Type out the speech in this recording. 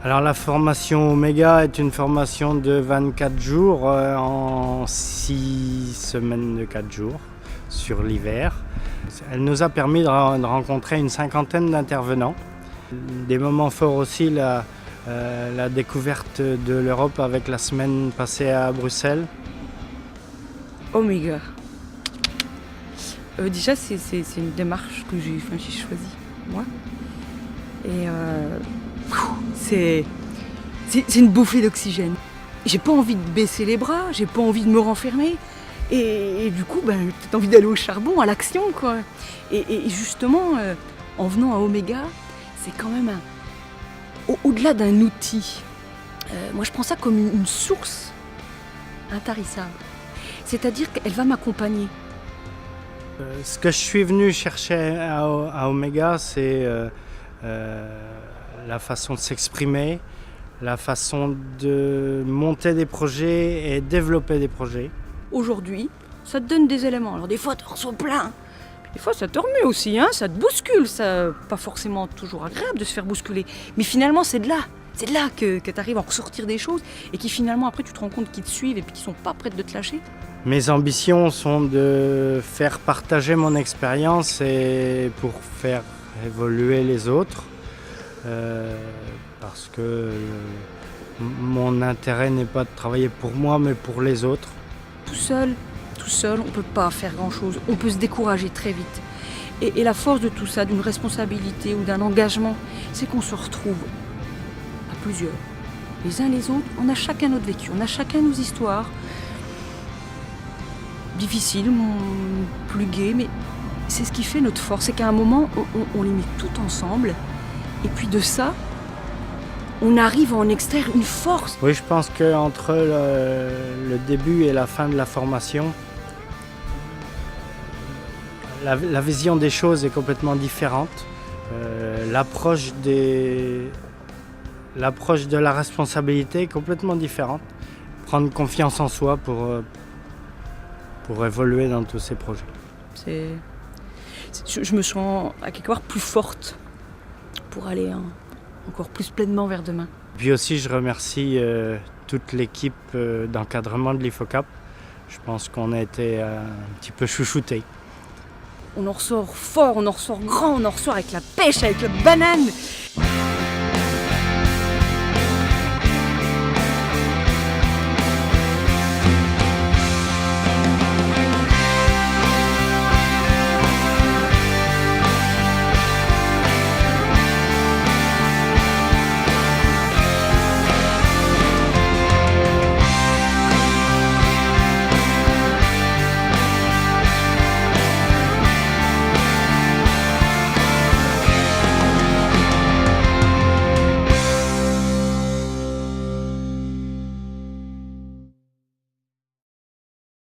Alors la formation Oméga est une formation de 24 jours en 6 semaines de 4 jours sur l'hiver. Elle nous a permis de rencontrer une cinquantaine d'intervenants. Des moments forts aussi, la découverte de l'Europe avec la semaine passée à Bruxelles. Oméga. Déjà, c'est une démarche que j'ai choisie, moi. Et c'est une bouffée d'oxygène. J'ai pas envie de baisser les bras, j'ai pas envie de me renfermer. Et du coup, j'ai peut-être envie d'aller au charbon, à l'action, quoi. Et justement, en venant à Oméga, c'est quand même au-delà d'un outil. Moi, je prends ça comme une source intarissable. C'est-à-dire qu'elle va m'accompagner. Ce que je suis venu chercher à Oméga, c'est la façon de s'exprimer, la façon de monter des projets et développer des projets. Aujourd'hui, ça te donne des éléments. Alors des fois, tu en reçois plein. Des fois, ça te remet aussi, hein, ça te bouscule. Ça, pas forcément toujours agréable de se faire bousculer. Mais finalement, c'est de là que tu arrives à en ressortir des choses et qui finalement, après, tu te rends compte qu'ils te suivent et puis qu'ils sont pas prêts de te lâcher. Mes ambitions sont de faire partager mon expérience et pour faire évoluer les autres. Parce que mon intérêt n'est pas de travailler pour moi, mais pour les autres. Tout seul, on ne peut pas faire grand-chose. On peut se décourager très vite. Et la force de tout ça, d'une responsabilité ou d'un engagement, c'est qu'on se retrouve à plusieurs. Les uns les autres, on a chacun notre vécu, on a chacun nos histoires. Difficiles, plus gaies, mais c'est ce qui fait notre force. C'est qu'à un moment, on les met toutes ensemble. Et puis de ça, on arrive à en extraire une force. Oui, je pense qu'entre le début et la fin de la formation, la vision des choses est complètement différente. L'approche de la responsabilité est complètement différente. Prendre confiance en soi pour évoluer dans tous ces projets. Je me sens à quelque part plus forte pour aller encore plus pleinement vers demain. Puis aussi, je remercie toute l'équipe d'encadrement de l'IFOCAP. Je pense qu'on a été un petit peu chouchoutés. On en ressort fort, on en ressort grand, on en ressort avec la pêche, avec la banane.